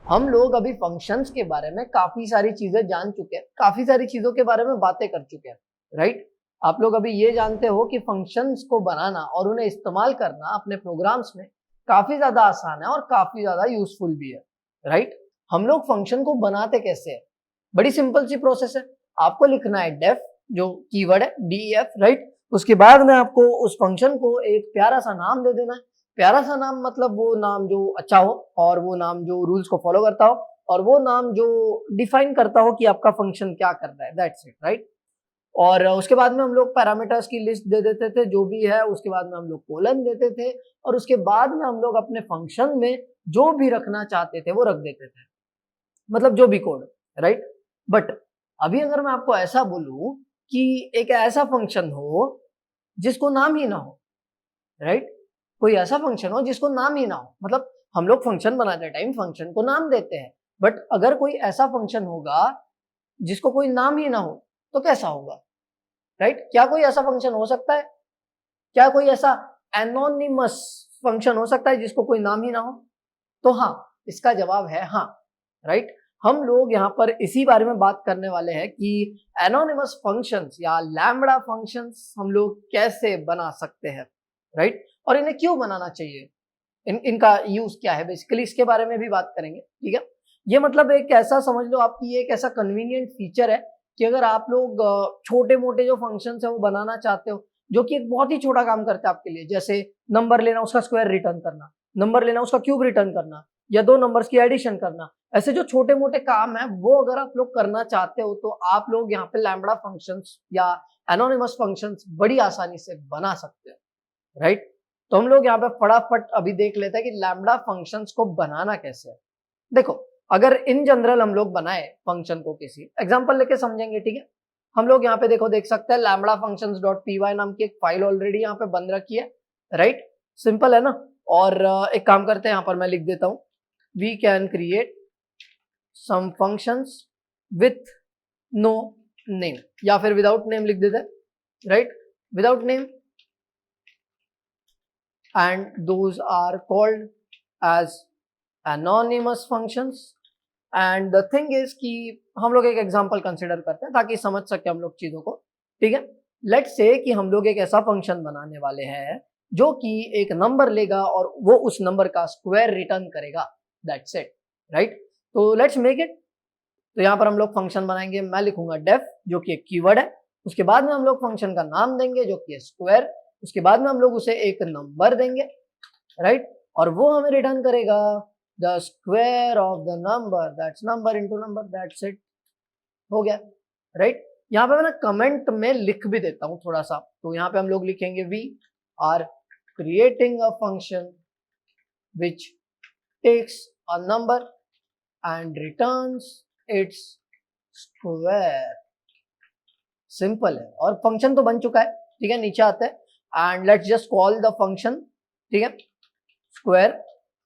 हम लोग अभी फंक्शंस के बारे में काफी सारी चीजें जान चुके हैं, काफी सारी चीजों के बारे में बातें कर चुके हैं, राइट। आप लोग अभी ये जानते हो कि फंक्शंस को बनाना और उन्हें इस्तेमाल करना अपने प्रोग्राम्स में काफी ज्यादा आसान है और काफी ज्यादा यूजफुल भी है, राइट। हम लोग फंक्शन को बनाते कैसे हैं? बड़ी सिंपल सी प्रोसेस है। आपको लिखना है डेफ, जो कीवर्ड है DEF, राइट। उसके बाद में आपको उस फंक्शन को एक प्यारा सा नाम दे देना है। प्यारा सा नाम मतलब वो नाम जो अच्छा हो, और वो नाम जो रूल्स को फॉलो करता हो, और वो नाम जो डिफाइन करता हो कि आपका फंक्शन क्या कर रहा है, दैट्स इट, राइट। और उसके बाद में हम लोग पैरामीटर्स की लिस्ट दे देते थे जो भी है, उसके बाद में हम लोग कोलन देते थे, और उसके बाद में हम लोग अपने फंक्शन में जो भी रखना चाहते थे वो रख देते थे, मतलब जो भी कोड, राइट। बट अभी अगर मैं आपको ऐसा बोलूं कि एक ऐसा फंक्शन हो जिसको नाम ही ना हो, राइट। कोई ऐसा फंक्शन हो जिसको नाम ही ना हो, मतलब हम लोग फंक्शन बनाते टाइम फंक्शन को नाम देते हैं, बट अगर कोई ऐसा फंक्शन होगा जिसको कोई नाम ही ना हो तो कैसा होगा, राइट। क्या कोई ऐसा फंक्शन हो सकता है? क्या कोई ऐसा एनोनिमस फंक्शन हो सकता है जिसको कोई नाम ही ना हो? तो हाँ, इसका जवाब है हाँ, राइट। हम लोग यहाँ पर इसी बारे में बात करने वाले हैं कि एनोनिमस फंक्शंस या लैम्बडा फंक्शंस हम लोग कैसे बना सकते हैं, राइट। और इन्हें क्यों बनाना चाहिए, इनका यूज क्या है, बेसिकली इसके बारे में भी बात करेंगे, ठीक है। ये मतलब एक ऐसा समझ लो आपकी, ये एक ऐसा कन्वीनियंट फीचर है कि अगर आप लोग छोटे मोटे जो फंक्शंस है वो बनाना चाहते हो, जो कि एक बहुत ही छोटा काम करता है आपके लिए, जैसे नंबर लेना उसका स्क्वायर रिटर्न करना, नंबर लेना उसका क्यूब रिटर्न करना, या दो नंबर्स की एडिशन करना, ऐसे जो छोटे मोटे काम है वो अगर आप लोग करना चाहते हो तो आप लोग यहाँ पे लैम्बडा फंक्शंस या एनोनिमस फंक्शंस बड़ी आसानी से बना सकते हैं, राइट। तो हम लोग यहाँ पे फटाफट अभी देख लेते हैं कि लैम्बडा फंक्शंस को बनाना कैसे है। देखो, अगर इन जनरल हम लोग बनाए फंक्शन को, किसी एग्जांपल लेके समझेंगे, ठीक है। हम लोग यहाँ पे देखो देख सकते हैं लैम्बडा फंक्शंस डॉट py नाम की एक फाइल ऑलरेडी यहाँ पे बन रखी है, राइट। सिंपल है ना। और एक काम करते हैं, यहाँ पर मैं लिख देता हूँ, we can create some functions with no name, या फिर विदाउट नेम लिख देते हैं, right, without name, and those are called as anonymous functions. and the thing is कि हम लोग एक एग्जांपल कंसिडर करते हैं ताकि समझ सके हम लोग चीजों को, ठीक है। लेट्स से कि हम लोग एक ऐसा फंक्शन बनाने वाले हैं जो कि एक नंबर लेगा और वो उस नंबर का स्क्वायर रिटर्न करेगा, दैट्स इट, राइट। तो लेट्स मेक इट। तो यहाँ पर हम लोग फंक्शन बनाएंगे, मैं लिखूंगा डेफ जो कि एक कीवर्ड है, उसके बाद में हम लोग फंक्शन का नाम देंगे जो कि स्क्वायर, उसके बाद में हम लोग उसे एक नंबर देंगे, राइट। और वो हमें रिटर्न करेगा the square of the number, that's number into number, that's it, हो गया, राइट। यहाँ पे मैं ना कमेंट में लिख भी देता हूँ थोड़ा सा, तो यहाँ पे हम लोग लिखेंगे we are creating a function which takes a number and returns its square. Simple है और फंक्शन तो बन चुका है, ठीक है। नीचे आते हैं and let's just call the function, ठीक है, स्क्वायर,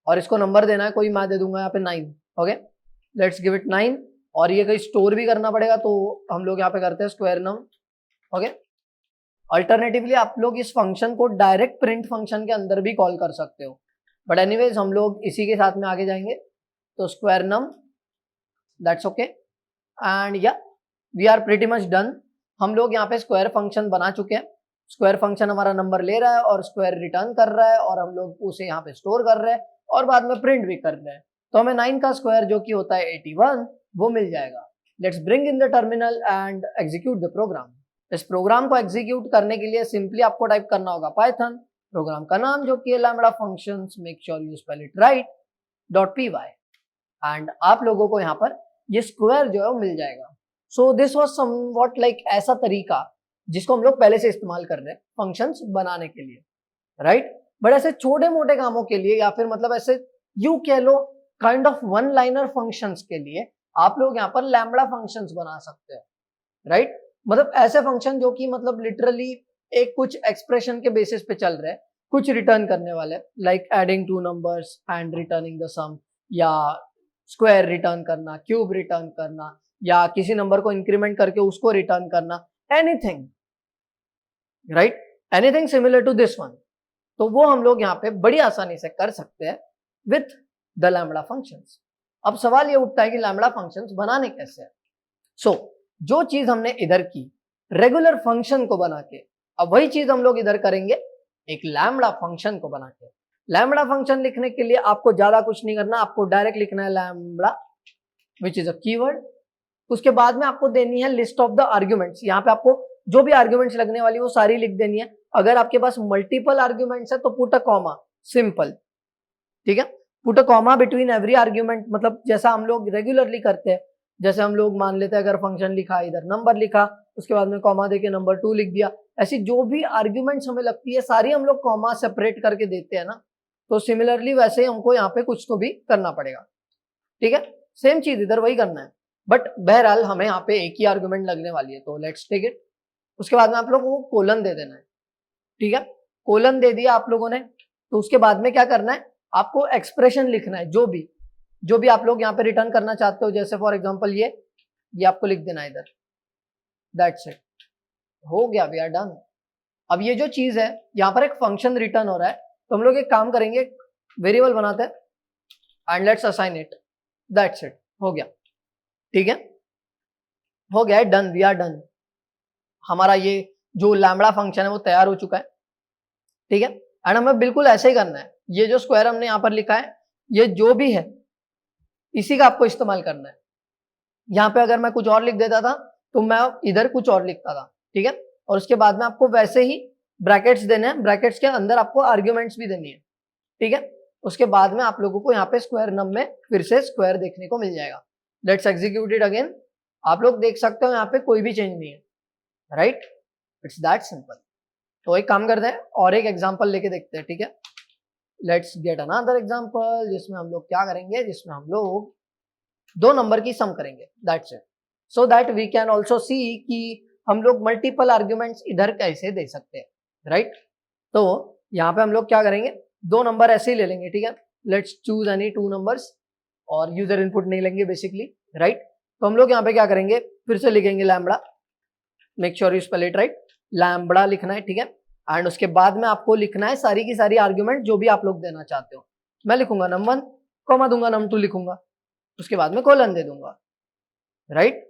और इसको नंबर देना है कोई, मैं दे दूंगा यहाँ पे 9, ओके, लेट्स गिव इट 9। और ये कहीं स्टोर भी करना पड़ेगा तो हम लोग यहाँ पे करते हैं स्क्वायर नम, ओके। अल्टरनेटिवली आप लोग इस फंक्शन को डायरेक्ट प्रिंट फंक्शन के अंदर भी कॉल कर सकते हो, बट एनीवेज हम लोग इसी के साथ में आगे जाएंगे। तो square num, that's okay, and या we are pretty much done. हम लोग यहाँ पे स्क्वायर फंक्शन बना चुके हैं। स्क्वायर फंक्शन हमारा नंबर ले रहा है और स्क्वायर रिटर्न कर रहा है, और हम लोग उसे यहाँ पे स्टोर कर रहे हैं और बाद में प्रिंट भी कर रहे हैं। तो हमें 9 का स्क्वायर जो कि होता है 81 वो मिल जाएगा। Let's bring in the terminal and execute the program. इस प्रोग्राम को एग्जीक्यूट करने के लिए सिंपली आपको टाइप करना होगा पाइथन, प्रोग्राम का नाम जो कि है lambda functions, make sure you spell it right, .py, and आप लोगों को यहाँ पर ये स्क्वायर जो है वो मिल जाएगा। So this was somewhat like ऐसा तरीका जिसको हम लोग पहले से इस्तेमाल कर रहे हैं फंक्शंस बनाने के लिए, राइट। बट ऐसे छोटे मोटे कामों के लिए, या फिर मतलब ऐसे यू कह लो kind of one liner functions के लिए आप लोग यहाँ पर लैम्बडा फंक्शंस बना सकते हैं, राइट। मतलब ऐसे फंक्शन जो कि मतलब लिटरली एक कुछ एक्सप्रेशन के बेसिस पे चल रहे हैं, कुछ रिटर्न करने वाले, like adding two numbers and returning the sum, या स्क्वायर रिटर्न करना, क्यूब रिटर्न करना, या किसी नंबर को इंक्रीमेंट करके उसको रिटर्न करना, anything, right, anything similar to this one. तो वो हम लोग यहाँ पे बड़ी आसानी से कर सकते हैं विथ द लैम्बडा फंक्शंस। अब सवाल ये उठता है कि लैम्बडा फंक्शंस बनाने कैसे हैं। सो जो चीज हमने इधर की रेगुलर फंक्शन को बना के, अब वही चीज हम लोग इधर करेंगे एक लैम्बडा फंक्शन को बना के। लैम्बडा फंक्शन लिखने के लिए आपको ज्यादा कुछ नहीं करना, आपको डायरेक्ट लिखना है lambda which is a keyword. उसके बाद में आपको देनी है लिस्ट ऑफ द आर्ग्यूमेंट्स। यहाँ पे आपको जो भी आर्ग्यूमेंट्स लगने वाली वो सारी लिख देनी है। अगर आपके पास मल्टीपल आर्ग्यूमेंट्स है तो पुट अ कॉमा, सिंपल, ठीक है। Put a comma between every argument, मतलब जैसा हम लोग रेगुलरली करते हैं। जैसे हम लोग मान लेते हैं अगर फंक्शन लिखा, इधर नंबर लिखा, उसके बाद में कॉमा देके नंबर 2 लिख दिया। ऐसी जो भी आर्ग्यूमेंट्स हमें लगती है सारी हम लोग कॉमा सेपरेट करके देते हैं ना, तो सिमिलरली वैसे ही हमको यहाँ पे कुछ तो भी करना पड़ेगा, ठीक है। सेम चीज इधर वही करना है, बट बहरहाल हमें यहाँ पे एक ही आर्गुमेंट लगने वाली है, तो लेट्स टेक इट। उसके बाद में आप लोगों को कोलन दे देना है, ठीक है। कोलन दे दिया आप लोगों ने, तो उसके बाद में क्या करना है, आपको एक्सप्रेशन लिखना है। जो भी आप लोग यहाँ पे रिटर्न करना चाहते हो, जैसे फॉर एग्जांपल ये आपको लिख देना है इधर, दैट्स इट, हो गया, वी आर डन। अब ये जो चीज है, यहाँ पर एक फंक्शन रिटर्न हो रहा है, तो हम लोग एक काम करेंगे, वेरिएबल बनाते हैं and let's assign it, that's it, हो गया, ठीक है, हो गया है, डन, वी आर डन। हमारा ये जो लैम्बडा फंक्शन है वो तैयार हो चुका है, ठीक है। एंड हमें बिल्कुल ऐसे ही करना है, ये जो स्क्वायर हमने यहाँ पर लिखा है, ये जो भी है इसी का आपको इस्तेमाल करना है। यहाँ पे अगर मैं कुछ और लिख देता था तो मैं इधर कुछ और लिखता था, ठीक है। और उसके बाद में आपको वैसे ही ब्रैकेट्स देने हैं, ब्रैकेट्स के अंदर आपको आर्ग्यूमेंट्स भी देनी है, ठीक है। उसके बाद में आप लोगों को यहाँ पे स्क्वायर नम में फिर से स्क्वायर देखने को मिल जाएगा। Let's execute it again. आप लोग देख सकते हो यहाँ पे कोई भी चेंज नहीं है, राइट, इट्स दैट सिंपल। तो एक काम करते हैं और एक एग्जांपल लेके देखते हैं, ठीक है। लेट्स गेट अनदर एग्जांपल जिसमें हम लोग क्या करेंगे, जिसमें हम लोग दो नंबर की सम करेंगे, that's it, so that we can also see कि हम लोग मल्टीपल आर्ग्यूमेंट्स इधर कैसे दे सकते हैं, राइट। तो यहाँ पे हम लोग क्या करेंगे, दो नंबर ऐसे ही ले लेंगे, ठीक है। Let's choose any two numbers और यूजर इनपुट नहीं लेंगे बेसिकली, राइट। तो हम लोग यहाँ पे क्या करेंगे, फिर से लिखेंगे lambda, make sure you spell it right, lambda लिखना है, ठीक है। एंड उसके बाद में आपको लिखना है सारी की सारी आर्ग्यूमेंट जो भी आप लोग देना चाहते हो। मैं लिखूंगा num1, कॉमा दूंगा num2 लिखूंगा, उसके बाद में कोलन दे दूंगा, राइट।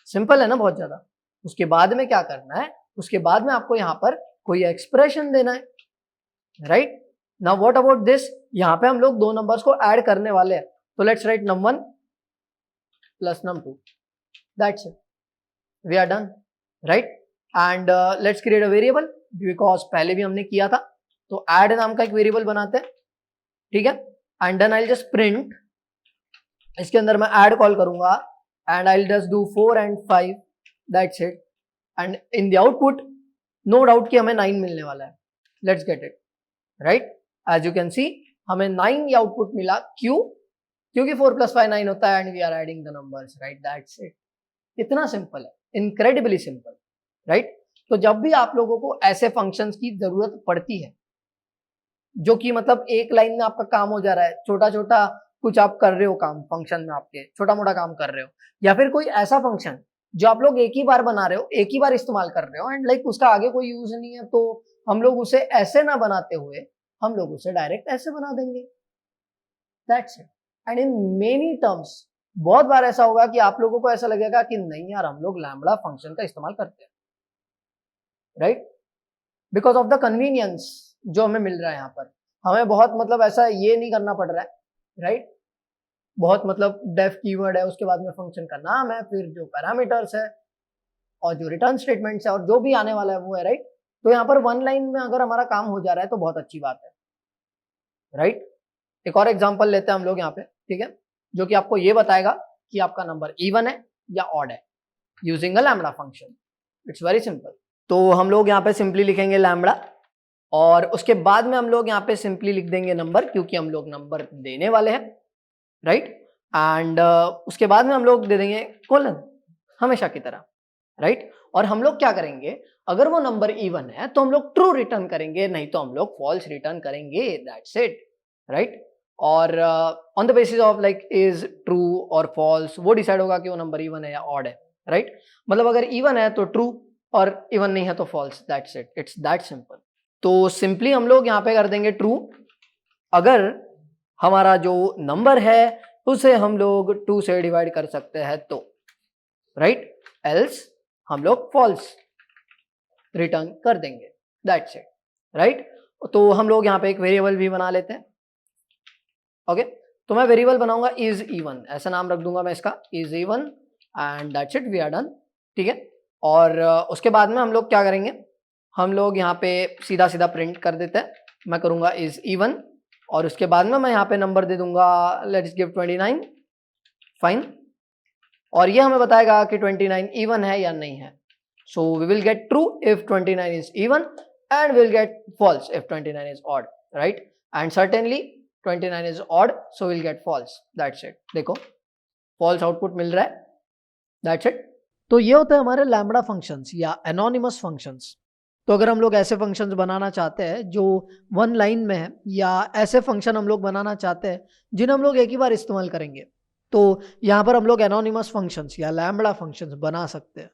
सिंपल है ना बहुत ज्यादा। उसके बाद में क्या करना है, उसके बाद में आपको यहाँ पर कोई एक्सप्रेशन देना है, right. Now what about this, यहाँ पे हम लोग दो नंबर्स को ऐड करने वाले हैं, तो let's write num1 plus num2, that's it, we are done, right. And let's create a variable, because पहले भी हमने किया था, तो ऐड नाम का एक वेरिएबल बनाते हैं, ठीक है। And then I will just print, इसके अंदर मैं ऐड कॉल करूंगा and I will just do 4 and 5, that's it. And in the output no doubt कि हमें 9 मिलने वाला है, let's get it, right. As you can see हमें 9 आउटपुट मिला, क्यों, क्योंकि 4 + 5 9 होता है and we are adding the numbers, right, that's it. इतना सिंपल है, इनक्रेडिबली सिंपल, राइट। तो जब भी आप लोगों को ऐसे फंक्शंस की जरूरत पड़ती है जो कि मतलब एक लाइन में आपका काम हो जा रहा है, छोटा छोटा कुछ आप कर रहे हो काम फंक्शन में, आपके छोटा मोटा काम कर रहे हो, या फिर कोई ऐसा फंक्शन जो आप लोग एक ही बार बना रहे हो, एक ही बार इस्तेमाल कर रहे हो एंड लाइक उसका आगे कोई यूज नहीं है, तो हम लोग उसे ऐसे ना बनाते हुए हम लोग उसे डायरेक्ट ऐसे बना देंगे, that's it. And in many terms बहुत बार ऐसा होगा कि आप लोगों को ऐसा लगेगा कि नहीं यार हम लोग लैम्बडा फंक्शन का इस्तेमाल करते हैं, right, because of the convenience जो हमें मिल रहा है यहाँ पर। हमें बहुत मतलब ऐसा ये नहीं करना पड़ रहा है, राइट। बहुत मतलब डेफ कीवर्ड है, उसके बाद में फंक्शन का नाम है, फिर जो पैरामीटर्स है और जो रिटर्न स्टेटमेंट्स है और जो भी आने वाला है वो है, राइट। तो यहाँ पर वन लाइन में अगर हमारा काम हो जा रहा है तो बहुत अच्छी बात है, राइट। एक और एग्जांपल लेते हैं हम लोग यहाँ पे, ठीक है, जो कि आपको ये बताएगा कि आपका नंबर इवन है या ऑड है using a lambda function. It's very simple. तो हम लोग यहाँ पे सिंपली लिखेंगे लैम्बडा और उसके बाद में हम लोग यहाँ पे सिंपली लिख देंगे नंबर, क्योंकि हम लोग नंबर देने वाले हैं, राइट। एंड उसके बाद में हम लोग दे देंगे कोलन हमेशा की तरह, राइट। और हम लोग क्या करेंगे, अगर वो नंबर इवन है तो हम लोग ट्रू रिटर्न करेंगे, नहीं तो हम लोग फॉल्स रिटर्न करेंगे, दैट्स इट, राइट। और on the basis of like is true और फॉल्स वो डिसाइड होगा कि वो नंबर इवन है या ऑड है, राइट। मतलब अगर इवन है तो ट्रू और इवन नहीं है तो false, that's it, it's that simple. तो सिंपली हम लोग यहाँ पे कर देंगे ट्रू अगर हमारा जो नंबर है उसे हम लोग 2 से डिवाइड कर सकते हैं तो, राइट, एल्स हम लोग फॉल्स रिटर्न कर देंगे, दैट्स इट, राइट। तो हम लोग यहाँ पे एक वेरिएबल भी बना लेते हैं, ओके। तो मैं वेरिएबल बनाऊंगा इज इवन, ऐसा नाम रख दूंगा मैं इसका, is even, and that's it, we are done, ठीक है। और उसके बाद में हम लोग क्या करेंगे, हम लोग यहाँ पे सीधा सीधा प्रिंट कर देते हैं, मैं करूंगा इज इवन, और उसके बाद में मैं यहाँ पे नंबर दे दूंगा, लेट्स गिव 29, फाइन। और ये हमें बताएगा कि 29 इवन है या नहीं है। So we will get true if 29 is even and will get false if 29 is odd, right, and certainly 29 is odd, so will get false, that's it. देखो फॉल्स आउटपुट मिल रहा है, दैट्स इट। तो ये होते हैं हमारे लैम्बडा फंक्शंस या एनोनिमस फंक्शंस। तो अगर हम लोग ऐसे फंक्शंस बनाना चाहते हैं जो वन लाइन में है, या ऐसे फंक्शन हम लोग बनाना चाहते हैं जिन्हें हम लोग एक ही बार इस्तेमाल करेंगे, तो यहाँ पर हम लोग एनोनिमस फंक्शंस या लैम्बडा फंक्शंस बना सकते हैं।